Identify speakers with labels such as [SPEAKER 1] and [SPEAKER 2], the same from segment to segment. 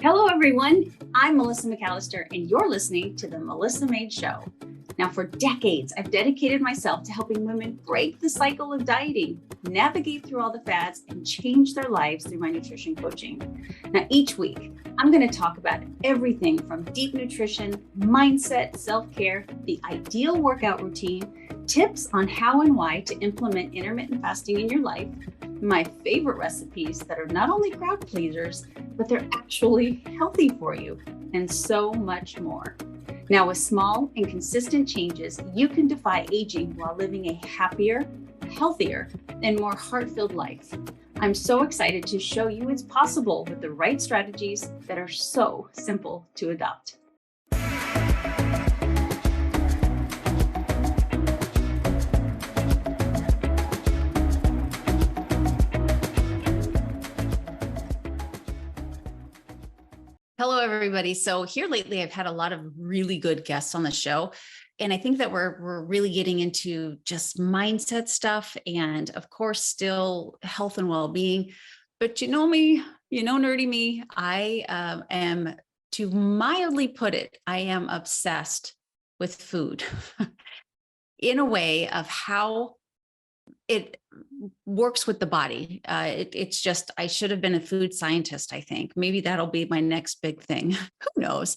[SPEAKER 1] Hello, everyone. I'm Melissa McAllister, and you're listening to The Melissa Made Show. Now, for decades, I've dedicated myself to helping women break the cycle of dieting, navigate through all the fads, and change their lives through my nutrition coaching. Now, each week, I'm going to talk about everything from deep nutrition, mindset, self-care, the ideal workout routine, tips on how and why to implement intermittent fasting in your life, my favorite recipes that are not only crowd pleasers, but they're actually healthy for you, and so much more. Now, with small and consistent changes, you can defy aging while living a happier, healthier, and more heart-filled life. I'm so excited to show you it's possible with the right strategies that are so simple to adopt. Hello, everybody. So here lately, I've had a lot of really good guests on the show. And I think that we're really getting into just mindset stuff and, of course, still health and well-being. But you know me, you know nerdy me, I am, to mildly put it, I am obsessed with food in a way of how it works with the body. It's just, I should have been a food scientist, I think. Maybe that'll be my next big thing. Who knows?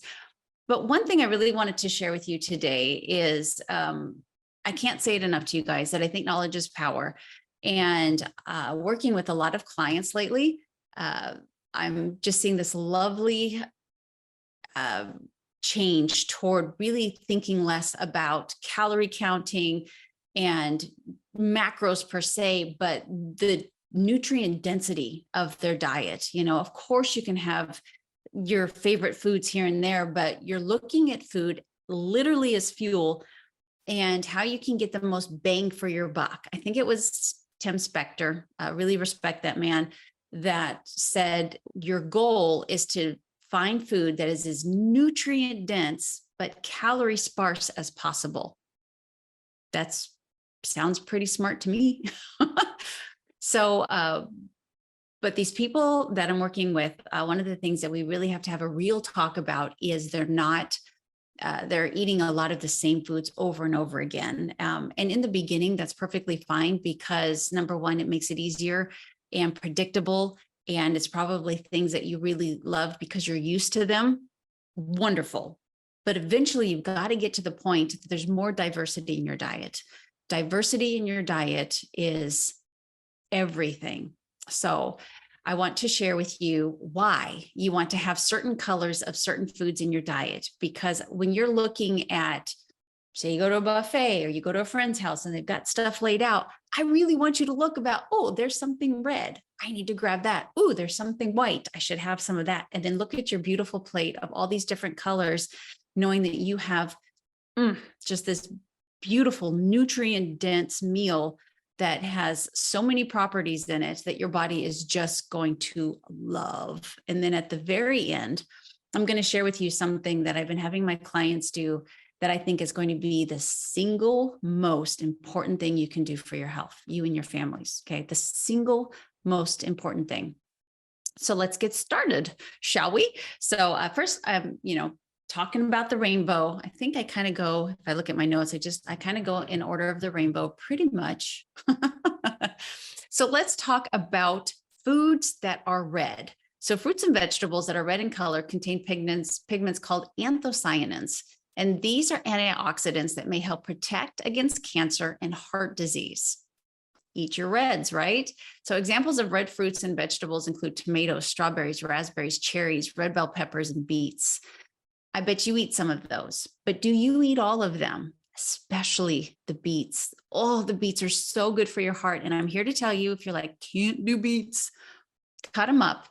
[SPEAKER 1] But one thing I really wanted to share with you today is I can't say it enough to you guys that I think knowledge is power. And working with a lot of clients lately, I'm just seeing this lovely change toward really thinking less about calorie counting and macros per se, but the nutrient density of their diet. You know, of course you can have your favorite foods here and there, but you're looking at food literally as fuel and how you can get the most bang for your buck. I think it was Tim Spector, really respect that man, that said your goal is to find food that is as nutrient dense, but calorie sparse as possible. That's sounds pretty smart to me. So, but these people that I'm working with, one of the things that we really have to have a real talk about is they're eating a lot of the same foods over and over again. And in the beginning, that's perfectly fine because number one, it makes it easier and predictable. And it's probably things that you really love because you're used to them. Wonderful. But eventually you've got to get to the point that there's more diversity in your diet. Diversity in your diet is everything. So I want to share with you why you want to have certain colors of certain foods in your diet, because when you're looking at, say you go to a buffet or you go to a friend's house and they've got stuff laid out, I really want you to look about, oh, there's something red. I need to grab that. Oh, there's something white. I should have some of that. And then look at your beautiful plate of all these different colors, knowing that you have just this beautiful nutrient dense meal that has so many properties in it that your body is just going to love. And then at the very end, I'm going to share with you something that I've been having my clients do that I think is going to be the single most important thing you can do for your health, you and your families. Okay. The single most important thing. So let's get started, shall we? So first, talking about the rainbow, I think I kind of go, if I look at my notes, I kind of go in order of the rainbow pretty much. So let's talk about foods that are red. So fruits and vegetables that are red in color contain pigments called anthocyanins. And these are antioxidants that may help protect against cancer and heart disease. Eat your reds, right? So examples of red fruits and vegetables include tomatoes, strawberries, raspberries, cherries, red bell peppers, and beets. I bet you eat some of those, but do you eat all of them? Especially the beets. Oh, the beets are so good for your heart. And I'm here to tell you, if you're like, can't do beets, cut them up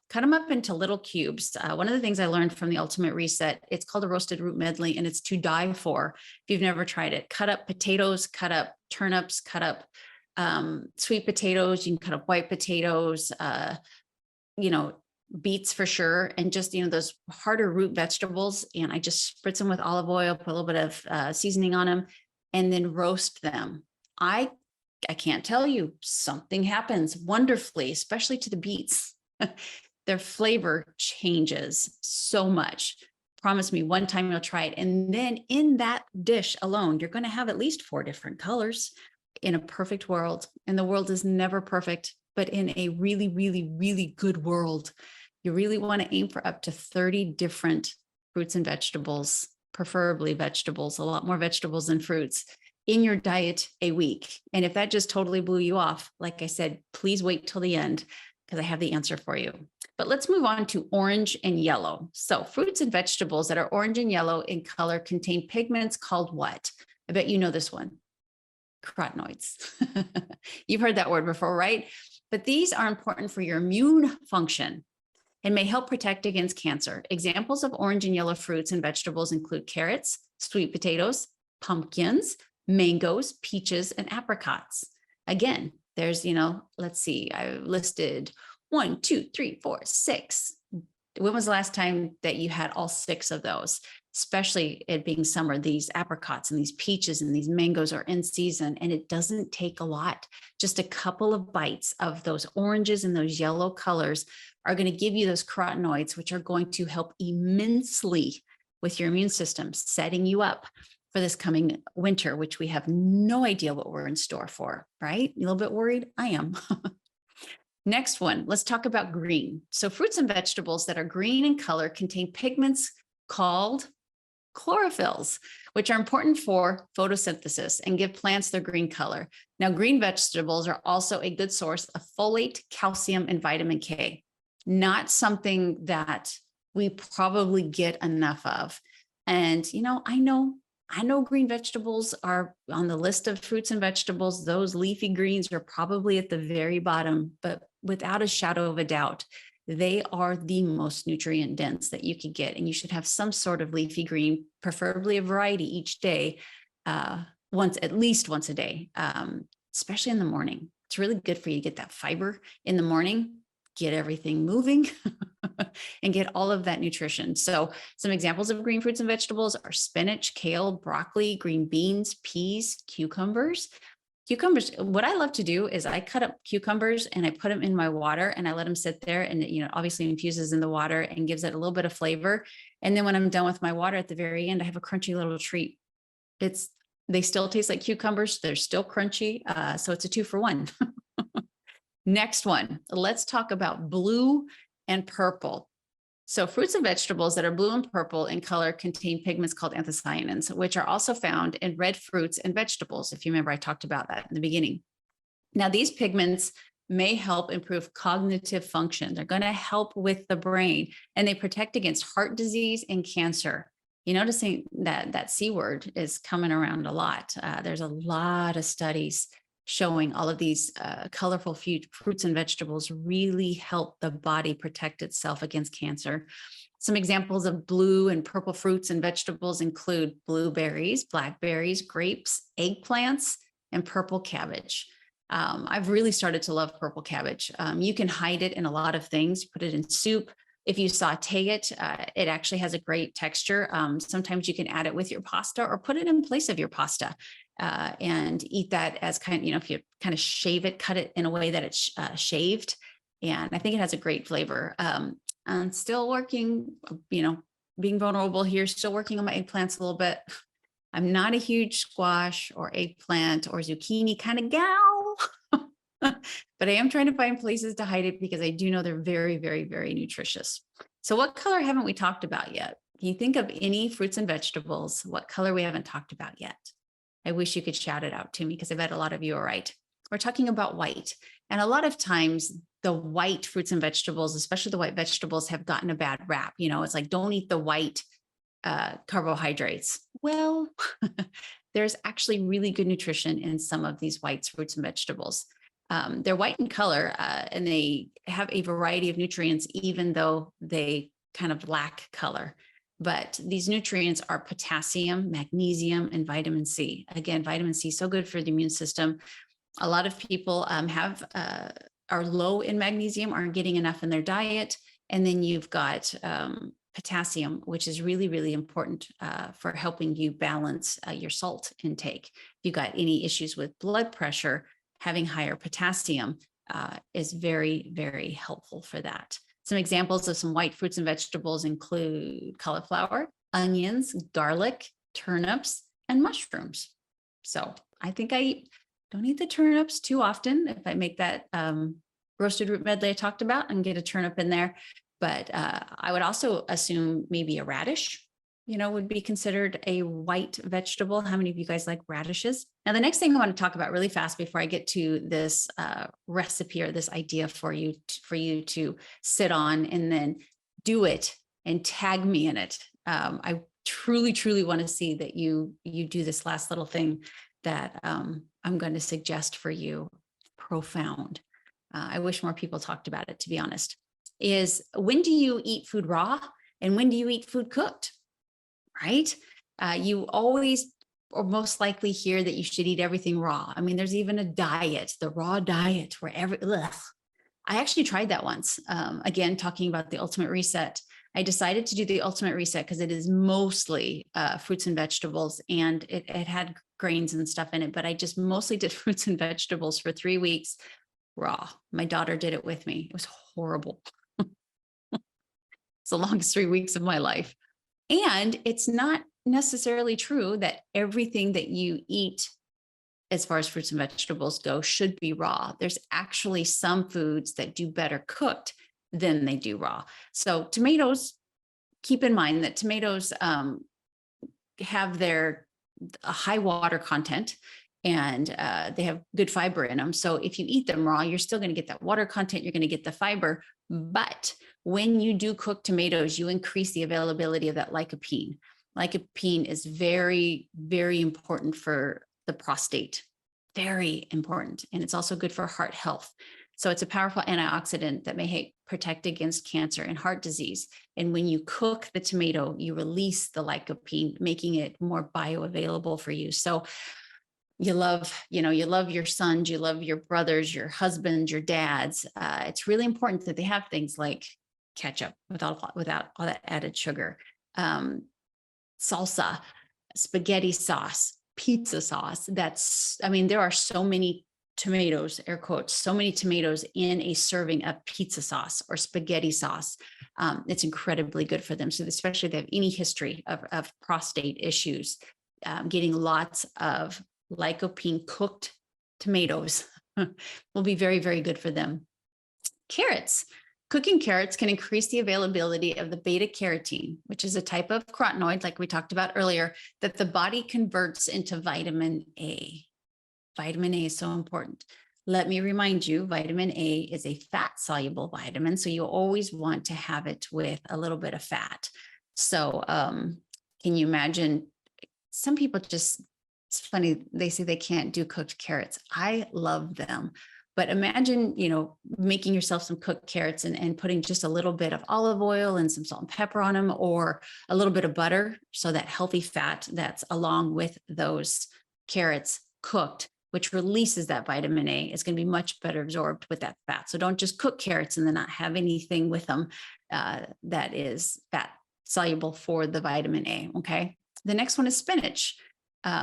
[SPEAKER 1] into little cubes. One of the things I learned from the Ultimate Reset, it's called a roasted root medley, and it's to die for if you've never tried it. Cut up potatoes, cut up turnips, cut up sweet potatoes. You can cut up white potatoes, beets for sure. And just, those harder root vegetables. And I just spritz them with olive oil, put a little bit of seasoning on them, and then roast them. I can't tell you, something happens wonderfully, especially to the beets. their flavor changes so much. Promise me one time you'll try it. And then in that dish alone, you're going to have at least 4 different colors in a perfect world. And the world is never perfect, but in a really, really, really good world, you really want to aim for up to 30 different fruits and vegetables, preferably vegetables, a lot more vegetables than fruits in your diet a week. And if that just totally blew you off, like I said, please wait till the end because I have the answer for you. But let's move on to orange and yellow. So fruits and vegetables that are orange and yellow in color contain pigments called what? I bet you know this one. Carotenoids. You've heard that word before, right? But these are important for your immune function and may help protect against cancer. Examples of orange and yellow fruits and vegetables include carrots, sweet potatoes, pumpkins, mangoes, peaches, and apricots. Again, there's, let's see, I listed 1, 2, 3, 4, 6. When was the last time that you had all 6 of those? Especially it being summer, these apricots and these peaches and these mangoes are in season, and it doesn't take a lot. Just a couple of bites of those oranges and those yellow colors are going to give you those carotenoids, which are going to help immensely with your immune system, setting you up for this coming winter, which we have no idea what we're in store for, right? A little bit worried? I am. Next one, let's talk about green. So fruits and vegetables that are green in color contain pigments called chlorophylls, which are important for photosynthesis and give plants their green color. Now, green vegetables are also a good source of folate, calcium, and vitamin K. Not something that we probably get enough of. And, I know green vegetables are on the list of fruits and vegetables. Those leafy greens are probably at the very bottom, but without a shadow of a doubt, they are the most nutrient dense that you could get. And you should have some sort of leafy green, preferably a variety each day, at least once a day, especially in the morning. It's really good for you to get that fiber in the morning, get everything moving and get all of that nutrition. So some examples of green fruits and vegetables are spinach, kale, broccoli, green beans, peas, cucumbers. Cucumbers, what I love to do is I cut up cucumbers and I put them in my water and I let them sit there, and it, obviously infuses in the water and gives it a little bit of flavor. And then when I'm done with my water at the very end, I have a crunchy little treat. They still taste like cucumbers. They're still crunchy. So it's a 2-for-1. Next one, let's talk about blue and purple. So fruits and vegetables that are blue and purple in color contain pigments called anthocyanins, which are also found in red fruits and vegetables. If you remember, I talked about that in the beginning. Now, these pigments may help improve cognitive function. They're going to help with the brain, and they protect against heart disease and cancer. You noticing that C word is coming around a lot. There's a lot of studies showing all of these colorful fruits and vegetables really help the body protect itself against cancer. Some examples of blue and purple fruits and vegetables include blueberries, blackberries, grapes, eggplants, and purple cabbage. I've really started to love purple cabbage. You can hide it in a lot of things. Put it in soup. If you saute it, it actually has a great texture. Sometimes you can add it with your pasta or put it in place of your pasta. And eat that as if you kind of shave it, cut it in a way that it's shaved. And I think it has a great flavor. I'm still working, being vulnerable here, still working on my eggplants a little bit. I'm not a huge squash or eggplant or zucchini kind of gal, but I am trying to find places to hide it because I do know they're very, very, very nutritious. So what color haven't we talked about yet? Can you think of any fruits and vegetables? What color we haven't talked about yet? I wish you could shout it out to me because I bet a lot of you are right. We're talking about white. And a lot of times the white fruits and vegetables, especially the white vegetables, have gotten a bad rap. It's like, don't eat the white carbohydrates. Well, there's actually really good nutrition in some of these white fruits and vegetables. They're white in color and they have a variety of nutrients, even though they kind of lack color. But these nutrients are potassium, magnesium, and vitamin C. Again, vitamin C is so good for the immune system. A lot of people are low in magnesium, aren't getting enough in their diet. And then you've got potassium, which is really, really important for helping you balance your salt intake. If you've got any issues with blood pressure, having higher potassium is very, very helpful for that. Some examples of some white fruits and vegetables include cauliflower, onions, garlic, turnips, and mushrooms. So I think don't eat the turnips too often. If I make that roasted root medley I talked about and get a turnip in there, but I would also assume maybe a radish, would be considered a white vegetable. How many of you guys like radishes? Now, the next thing I want to talk about really fast before I get to this recipe or this idea for you to sit on and then do it and tag me in it. I truly, truly want to see that you do this last little thing that I'm going to suggest for you. Profound. I wish more people talked about it, to be honest. Is when do you eat food raw and when do you eat food cooked? Right? You always or most likely hear that you should eat everything raw. I mean, there's even a diet, the raw diet, where I actually tried that once. Again, talking about the ultimate reset. I decided to do the ultimate reset because it is mostly fruits and vegetables, and it had grains and stuff in it, but I just mostly did fruits and vegetables for 3 weeks raw. My daughter did it with me. It was horrible. It's the longest 3 weeks of my life. And it's not necessarily true that everything that you eat as far as fruits and vegetables go should be raw. There's actually some foods that do better cooked than they do raw. So tomatoes, keep in mind that tomatoes have a high water content and they have good fiber in them. So if you eat them raw, you're still going to get that water content. You're going to get the fiber. But when you do cook tomatoes, you increase the availability of that lycopene. Lycopene is very, very important for the prostate. Very important. And it's also good for heart health. So it's a powerful antioxidant that may protect against cancer and heart disease. And when you cook the tomato, you release the lycopene, making it more bioavailable for you. So you love your sons, you love your brothers, your husbands, your dads. It's really important that they have things like ketchup without all that added sugar, salsa, spaghetti sauce, pizza sauce. There are so many tomatoes, air quotes, so many tomatoes in a serving of pizza sauce or spaghetti sauce. It's incredibly good for them. So especially if they have any history of prostate issues, getting lots of lycopene cooked tomatoes will be very, very good for them. Carrots. Cooking carrots can increase the availability of the beta carotene, which is a type of carotenoid, like we talked about earlier, that the body converts into vitamin A. Vitamin A is so important. Let me remind you, vitamin A is a fat-soluble vitamin, so you always want to have it with a little bit of fat. So can you imagine, some people just, it's funny, they say they can't do cooked carrots. I love them. But imagine, making yourself some cooked carrots and putting just a little bit of olive oil and some salt and pepper on them, or a little bit of butter. So that healthy fat that's along with those carrots cooked, which releases that vitamin A, is going to be much better absorbed with that fat. So don't just cook carrots and then not have anything with them that is fat soluble for the vitamin A. Okay. The next one is spinach.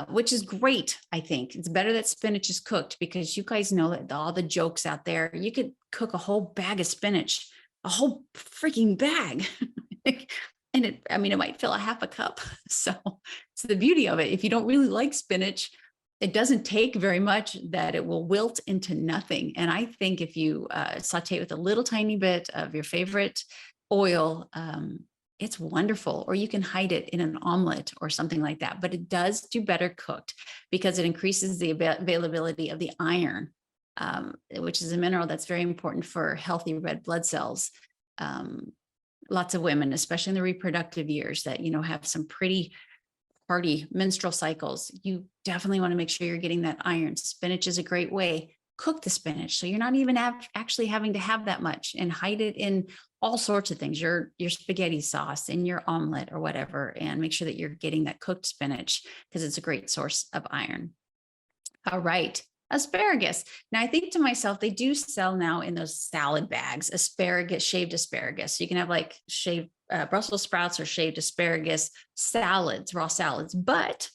[SPEAKER 1] Which is great. I think it's better that spinach is cooked, because you guys know that all the jokes out there, you could cook a whole bag of spinach, a whole freaking bag. And it might fill a half a cup. So it's the beauty of it. If you don't really like spinach, it doesn't take very much that it will wilt into nothing. And I think if you saute it with a little tiny bit of your favorite oil, it's wonderful. Or you can hide it in an omelet or something like that. But it does do better cooked, because it increases the availability of the iron, which is a mineral that's very important for healthy red blood cells. Lots of women, especially in the reproductive years, that have some pretty hardy menstrual cycles, you definitely want to make sure you're getting that iron. Spinach is a great way. Cook the spinach, so you're not even actually having to have that much, and hide it in all sorts of things, your spaghetti sauce, in your omelet or whatever, and make sure that you're getting that cooked spinach, because it's a great source of iron. All right. Asparagus. Now I think to myself, they do sell now in those salad bags, shaved asparagus. So you can have like shaved Brussels sprouts or shaved asparagus salads, raw salads, but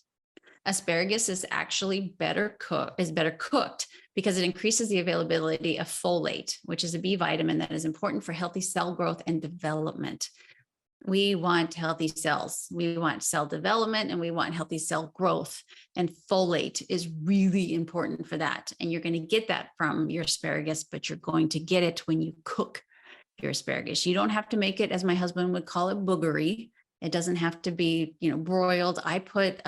[SPEAKER 1] asparagus is actually better cooked because it increases the availability of folate, which is a B vitamin that is important for healthy cell growth and development. We want healthy cells. We want cell development and we want healthy cell growth. And folate is really important for that. And you're going to get that from your asparagus, but you're going to get it when you cook your asparagus. You don't have to make it, as my husband would call it, boogery. It doesn't have to be, broiled. I put,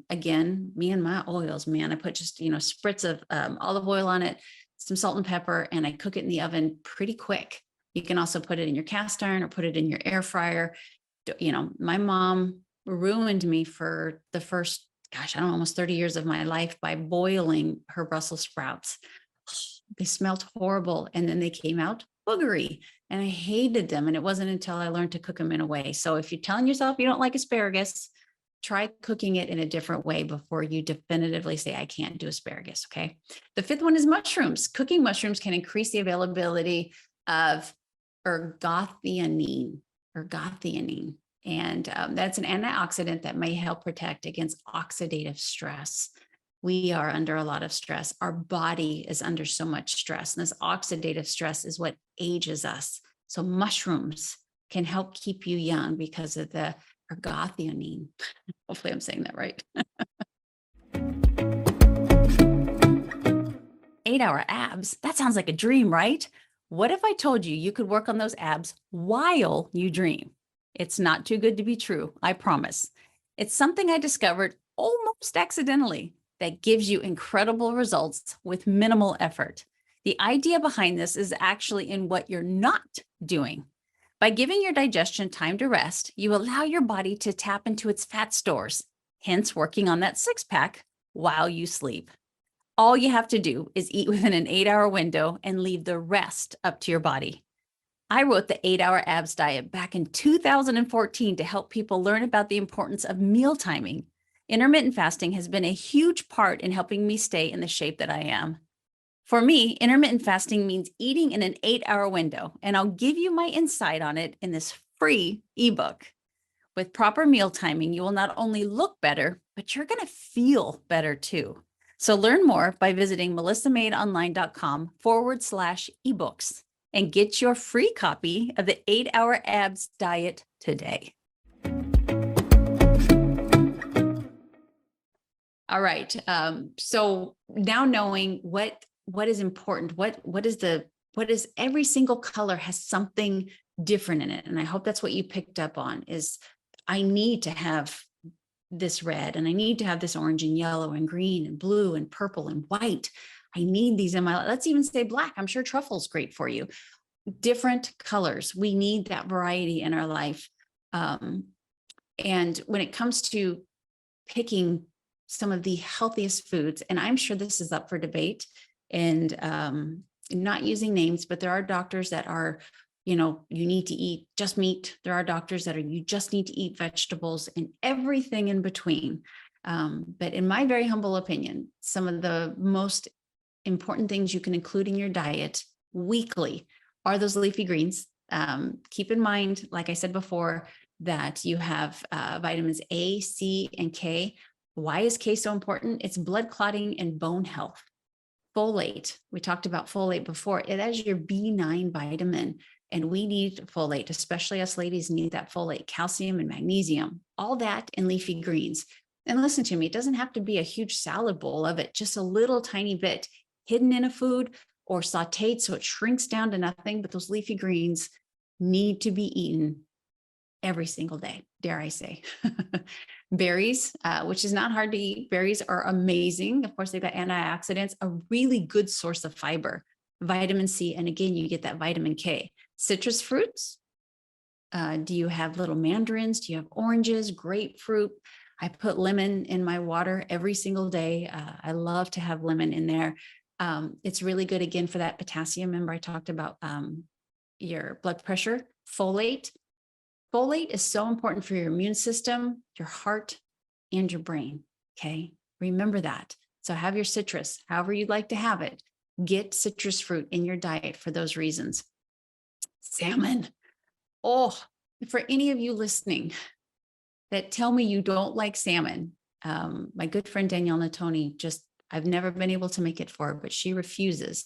[SPEAKER 1] again, me and my oils, man, I put just, spritz of olive oil on it, some salt and pepper, and I cook it in the oven pretty quick. You can also put it in your cast iron or put it in your air fryer. My mom ruined me for the first, almost 30 years of my life by boiling her Brussels sprouts. They smelled horrible. And then they came out boogery and I hated them. And it wasn't until I learned to cook them in a way. So if you're telling yourself you don't like asparagus, try cooking it in a different way before you definitively say, I can't do asparagus. Okay. The fifth one is mushrooms. Cooking mushrooms can increase the availability of ergothionine. And that's an antioxidant that may help protect against oxidative stress. We are under a lot of stress. Our body is under so much stress. And this oxidative stress is what ages us. So mushrooms can help keep you young because of the ergothionine. Hopefully I'm saying that right. 8-hour abs. That sounds like a dream, right? What if I told you could work on those abs while you dream? It's not too good to be true, I promise. It's something I discovered almost accidentally that gives you incredible results with minimal effort. The idea behind this is actually in what you're not doing. By giving your digestion time to rest, you allow your body to tap into its fat stores, hence working on that six-pack while you sleep. All you have to do is eat within an 8-hour window and leave the rest up to your body. I wrote the 8-hour abs diet back in 2014 to help people learn about the importance of meal timing. Intermittent fasting has been a huge part in helping me stay in the shape that I am. For me, intermittent fasting means eating in an 8-hour window, and I'll give you my insight on it in this free ebook. With proper meal timing, you will not only look better, but you're going to feel better too. So learn more by visiting melissamadeonline.com/ebooks and get your free copy of the 8-hour abs diet today. All right. So now knowing what is important, what is every single color has something different in it. And I hope that's what you picked up on is I need to have this red and I need to have this orange and yellow and green and blue and purple and white. I need these in my life. Let's even say black. I'm sure truffle's great for you. Different colors. We need that variety in our life. And when it comes to picking some of the healthiest foods, and I'm sure this is up for debate and not using names, but there are doctors that are, you need to eat just meat. There are doctors that are, you just need to eat vegetables and everything in between. But in my very humble opinion, some of the most important things you can include in your diet weekly are those leafy greens. Keep in mind, like I said before, that you have vitamins A, C, and K. Why is K so important? It's blood clotting and bone health. Folate, we talked about folate before. It is your B9 vitamin, and we need folate, especially us ladies need that folate, calcium and magnesium, all that in leafy greens. And listen to me, it doesn't have to be a huge salad bowl of it, just a little tiny bit hidden in a food or sauteed so it shrinks down to nothing, but those leafy greens need to be eaten every single day, dare I say. Berries, which is not hard to eat. Berries are amazing. Of course, they've got antioxidants, a really good source of fiber, vitamin C, and again, you get that vitamin K. Citrus fruits, do you have little mandarins? Do you have oranges, grapefruit? I put lemon in my water every single day. I love to have lemon in there. It's really good, again, for that potassium. Remember, I talked about your blood pressure, folate. Folate is so important for your immune system, your heart, and your brain, okay? Remember that. So have your citrus, however you'd like to have it. Get citrus fruit in your diet for those reasons. Salmon. Oh, for any of you listening that tell me you don't like salmon, my good friend Danielle Natoni just I've never been able to make it for her, but she refuses.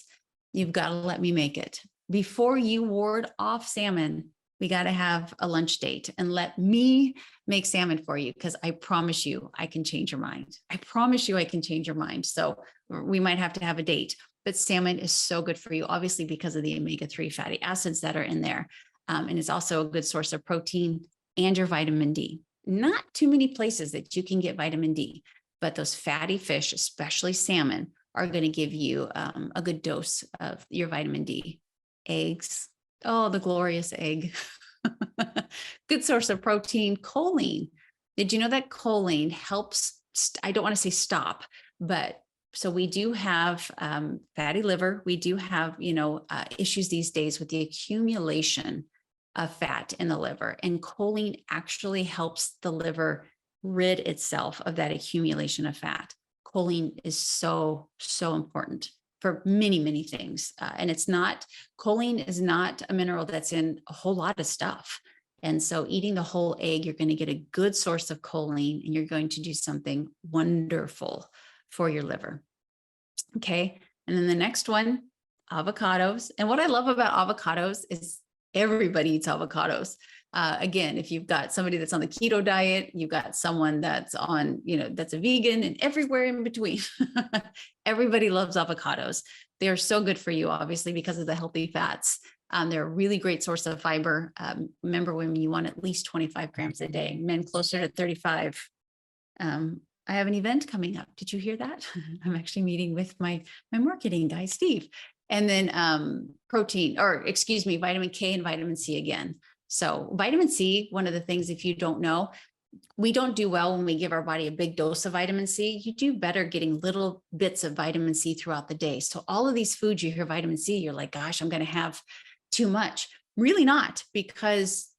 [SPEAKER 1] You've got to let me make it. Before you ward off salmon, we got to have a lunch date and let me make salmon for you, because I promise you I can change your mind. I promise you I can change your mind. So we might have to have a date, but salmon is so good for you, obviously, because of the omega-3 fatty acids that are in there. And it's also a good source of protein and your vitamin D. Not too many places that you can get vitamin D, but those fatty fish, especially salmon, are going to give you a good dose of your vitamin D. Eggs. Oh, the glorious egg. Good source of protein. Choline. Did you know that choline helps? I don't want to say stop, but so we do have fatty liver. We do have, issues these days with the accumulation of fat in the liver, and choline actually helps the liver rid itself of that accumulation of fat. Choline is so, so important for many, many things. And choline is not a mineral that's in a whole lot of stuff. And so eating the whole egg, you're going to get a good source of choline, and you're going to do something wonderful for your liver. Okay. And then the next one, avocados. And what I love about avocados is everybody eats avocados. Again, if you've got somebody that's on the keto diet, you've got someone that's on, that's a vegan, and everywhere in between. Everybody loves avocados. They are so good for you, obviously, because of the healthy fats. They're a really great source of fiber. Remember, women, you want at least 25 grams a day, men closer to 35. I have an event coming up. Did you hear that? I'm actually meeting with my marketing guy, Steve. And then vitamin K and vitamin C again. So vitamin C, one of the things, if you don't know, we don't do well when we give our body a big dose of vitamin C. You do better getting little bits of vitamin C throughout the day. So all of these foods, you hear vitamin C, you're like, gosh, I'm going to have too much. Really not, because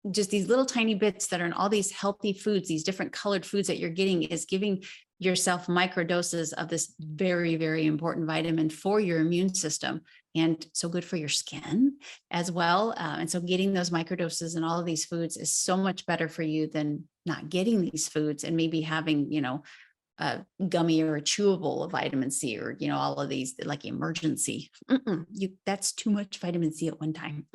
[SPEAKER 1] just these little tiny bits that are in all these healthy foods, these different colored foods that you're getting, is giving yourself micro doses of this very, very important vitamin for your immune system, and so good for your skin as well. And so getting those micro doses in all of these foods is so much better for you than not getting these foods and maybe having, a gummy or a chewable of vitamin C, or, all of these like emergency. That's too much vitamin C at one time.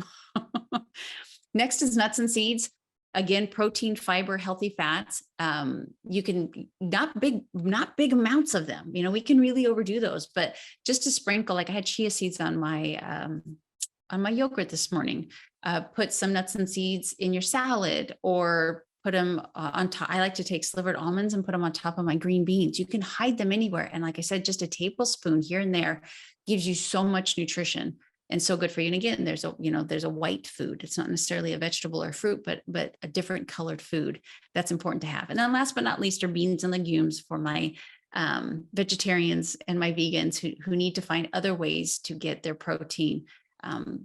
[SPEAKER 1] Next is nuts and seeds. Again, protein, fiber, healthy fats. You can not big amounts of them. We can really overdo those, but just to sprinkle, like I had chia seeds on my yogurt this morning. Put some nuts and seeds in your salad, or put them on top. I like to take slivered almonds and put them on top of my green beans. You can hide them anywhere. And like I said, just a tablespoon here and there gives you so much nutrition and so good for you. And again, there's a white food. It's not necessarily a vegetable or fruit, but a different colored food that's important to have. And then last but not least are beans and legumes for my vegetarians and my vegans who need to find other ways to get their protein.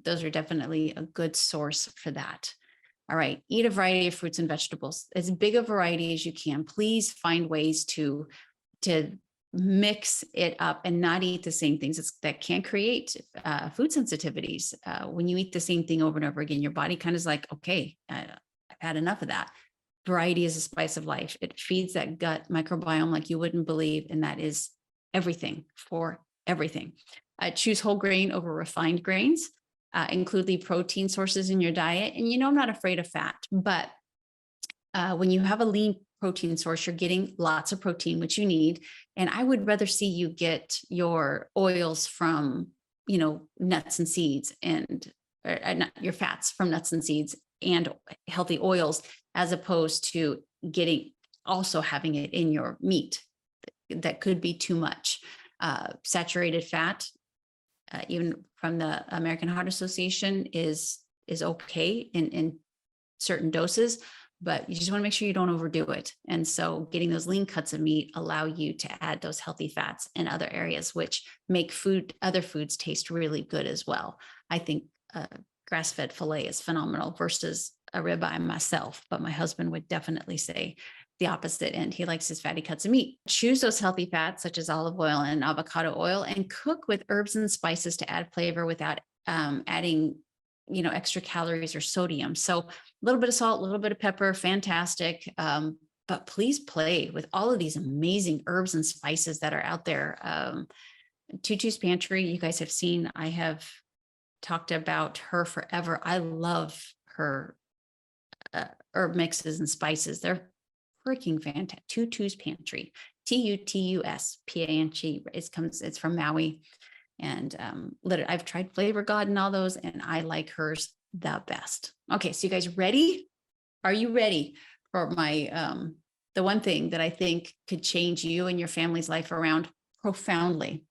[SPEAKER 1] Those are definitely a good source for that. All right. Eat a variety of fruits and vegetables, as big a variety as you can. Please find ways to mix it up and not eat the same things. That can create food sensitivities. When you eat the same thing over and over again, your body kind of is like, okay, I've had enough of that. Variety is a spice of life. It feeds that gut microbiome like you wouldn't believe. And that is everything for everything. Choose whole grain over refined grains. Include the protein sources in your diet. And I'm not afraid of fat, but when you have a lean protein source, you're getting lots of protein, which you need. And I would rather see you get your oils from, nuts and seeds, and not your fats from nuts and seeds and healthy oils, as opposed to having it in your meat. That could be too much. Saturated fat, even from the American Heart Association, is okay in certain doses, but you just want to make sure you don't overdo it. And so getting those lean cuts of meat allow you to add those healthy fats in other areas, which make other foods taste really good as well. I think grass-fed filet is phenomenal versus a ribeye myself, but my husband would definitely say the opposite end. He likes his fatty cuts of meat. Choose those healthy fats such as olive oil and avocado oil, and cook with herbs and spices to add flavor without adding, extra calories or sodium. So a little bit of salt, a little bit of pepper, fantastic. but please play with all of these amazing herbs and spices that are out there. Tutu's Pantry, you guys have seen, I have talked about her forever. I love her herb mixes and spices. They're freaking fantastic. Tutu's Pantry, Tutuspantry. It's from Maui. And literally, I've tried Flavor God and all those, and I like hers the best. Okay, so you guys ready? Are you ready for my the one thing that I think could change you and your family's life around profoundly?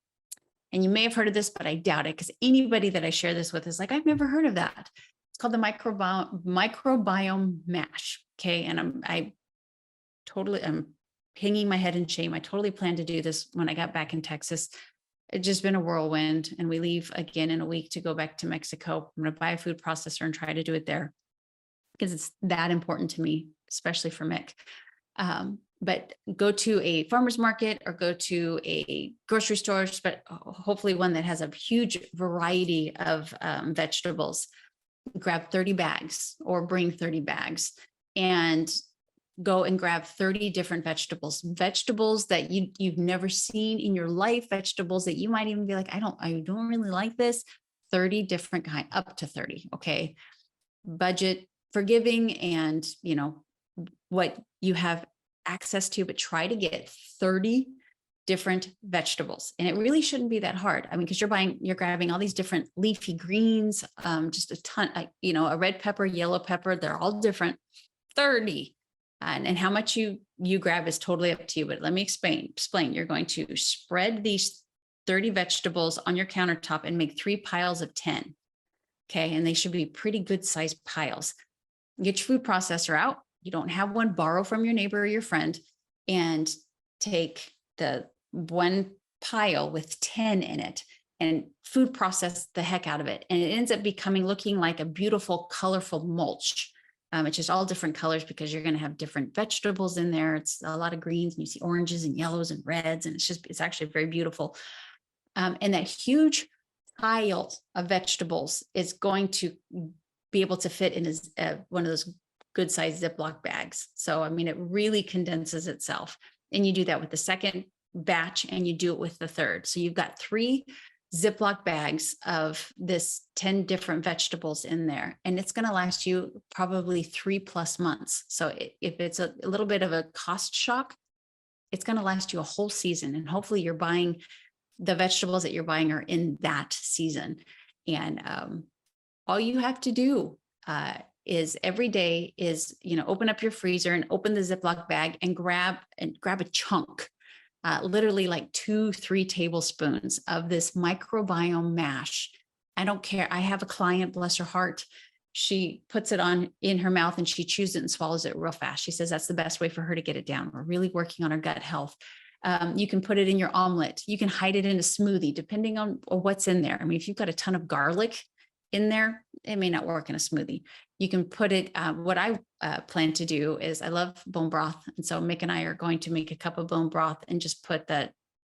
[SPEAKER 1] And you may have heard of this, but I doubt it, because anybody that I share this with is like, I've never heard of that. It's called the microbiome mash. Okay, and I'm hanging my head in shame. I totally planned to do this when I got back in Texas. It's just been a whirlwind, and we leave again in a week to go back to Mexico. I'm going to buy a food processor and try to do it there, because it's that important to me, especially for Mick. But go to a farmer's market or go to a grocery store, but hopefully one that has a huge variety of vegetables. Grab 30 bags or bring 30 bags and go and grab 30 different vegetables that you've never seen in your life, vegetables that you might even be like, I don't really like this. 30 different kind, up to 30. Okay. Budget forgiving and what you have access to, but try to get 30 different vegetables. And it really shouldn't be that hard. I mean, because you're grabbing all these different leafy greens, just a ton, a red pepper, yellow pepper, they're all different. 30. And how much you grab is totally up to you, but let me explain. You're going to spread these 30 vegetables on your countertop and make 3 piles of 10. Okay. And they should be pretty good sized piles. Get your food processor out. You don't have one, borrow from your neighbor or your friend, and take the one pile with 10 in it and food process the heck out of it. And it ends up looking like a beautiful, colorful mulch. It's just all different colors because you're going to have different vegetables in there. It's a lot of greens, and you see oranges and yellows and reds. And it's actually very beautiful. And that huge pile of vegetables is going to be able to fit in one of those good sized Ziploc bags. So, I mean, it really condenses itself. And you do that with the second batch, and you do it with the third. So you've got 3 Ziploc bags of this 10 different vegetables in there, and it's going to last you probably 3+ months. So if it's a little bit of a cost shock, it's going to last you a whole season. And hopefully you're buying the vegetables that you're buying are in that season. And all you have to do is every day is, open up your freezer and open the Ziploc bag and grab a chunk, literally like 2-3 tablespoons of this microbiome mash. I don't care. I have a client, bless her heart. She puts it on in her mouth and she chews it and swallows it real fast. She says that's the best way for her to get it down. We're really working on her gut health. You can put it in your omelet. You can hide it in a smoothie, depending on what's in there. I mean, if you've got a ton of garlic in there, it may not work in a smoothie. You can put it, what I plan to do is I love bone broth. And so Mick and I are going to make a cup of bone broth and just put that,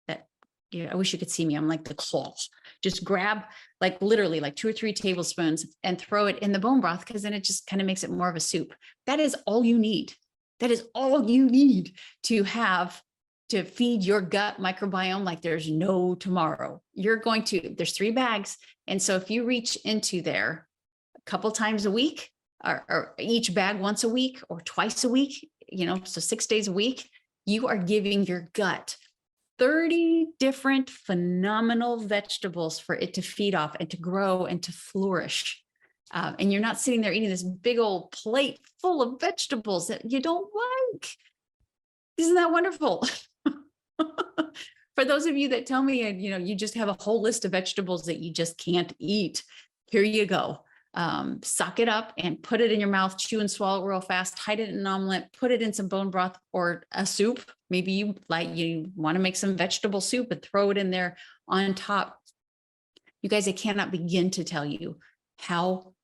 [SPEAKER 1] I wish you could see me. I'm like the claws. Just grab like literally like 2 or 3 tablespoons and throw it in the bone broth, because then it just kind of makes it more of a soup. That is all you need. That is all you need to have to feed your gut microbiome like there's no tomorrow. There's 3 bags. And so if you reach into there a couple times a week, or each bag once a week or twice a week, so 6 days a week, you are giving your gut 30 different phenomenal vegetables for it to feed off and to grow and to flourish. And you're not sitting there eating this big old plate full of vegetables that you don't like. Isn't that wonderful? For those of you that tell me, you just have a whole list of vegetables that you just can't eat, here you go. Suck it up and put it in your mouth, chew and swallow it real fast, hide it in an omelet, put it in some bone broth or a soup. Maybe you want to make some vegetable soup and throw it in there on top. You guys, I cannot begin to tell you how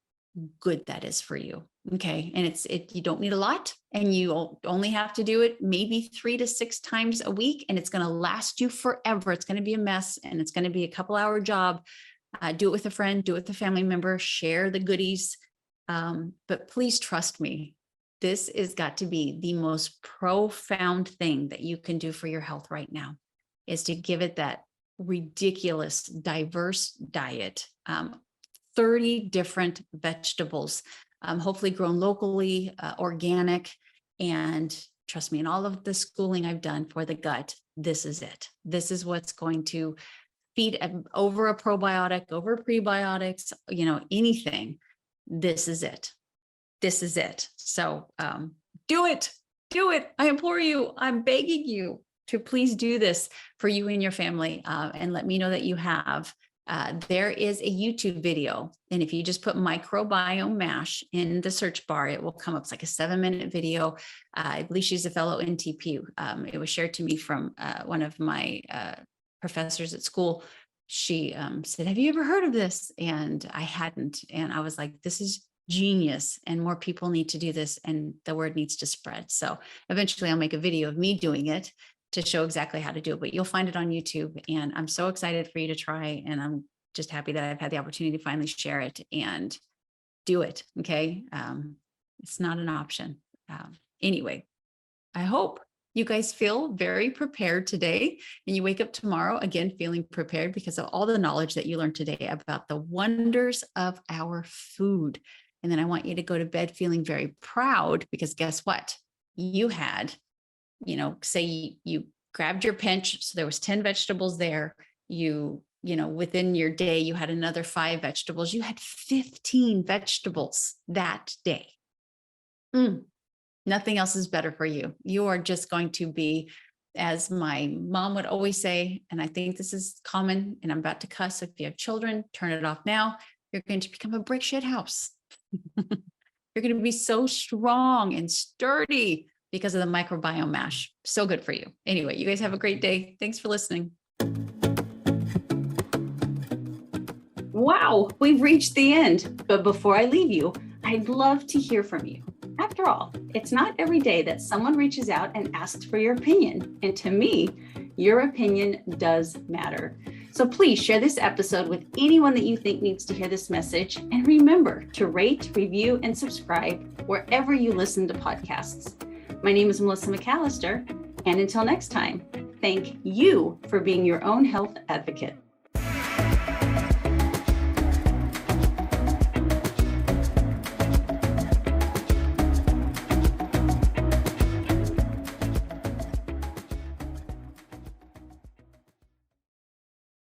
[SPEAKER 1] good that is for you. Okay. And you don't need a lot, and you only have to do it maybe 3 to 6 times a week, and it's going to last you forever. It's going to be a mess, and it's going to be a couple-hour job. Do it with a friend, do it with a family member, share the goodies. But please trust me. this has got to be the most profound thing that you can do for your health right now, is to give it that ridiculous, diverse diet. 30 different vegetables, hopefully grown locally, organic. And trust me, in all of the schooling I've done for the gut, this is it. This is what's going to feed over a probiotic, over prebiotics, anything. This is it. This is it. So do it. Do it. I implore you. I'm begging you to please do this for you and your family, and let me know that you have. There is a YouTube video, and if you just put microbiome MASH in the search bar, it will come up. It's like a 7-minute video. I believe she's a fellow NTP. It was shared to me from one of my professors at school. She said, "Have you ever heard of this?" And I hadn't. And I was like, this is genius, and more people need to do this, and the word needs to spread. So eventually I'll make a video of me doing it to show exactly how to do it, but you'll find it on YouTube. And I'm so excited for you to try. And I'm just happy that I've had the opportunity to finally share it and do it. Okay. It's not an option. Anyway, I hope you guys feel very prepared today, and you wake up tomorrow again feeling prepared because of all the knowledge that you learned today about the wonders of our food. And then I want you to go to bed feeling very proud, because guess what? You had, say you grabbed your pinch. So there was 10 vegetables there. Within your day, you had another 5 vegetables. You had 15 vegetables that day. Nothing else is better for you. You are just going to be, as my mom would always say, and I think this is common, and I'm about to cuss. So if you have children, turn it off now. You're going to become a brick shit house. You're going to be so strong and sturdy because of the microbiome MASH. So good for you. Anyway, you guys have a great day. Thanks for listening. Wow, we've reached the end. But before I leave you, I'd love to hear from you. After all, it's not every day that someone reaches out and asks for your opinion. And to me, your opinion does matter. So please share this episode with anyone that you think needs to hear this message. And remember to rate, review, and subscribe wherever you listen to podcasts. My name is Melissa McAllister. And until next time, thank you for being your own health advocate.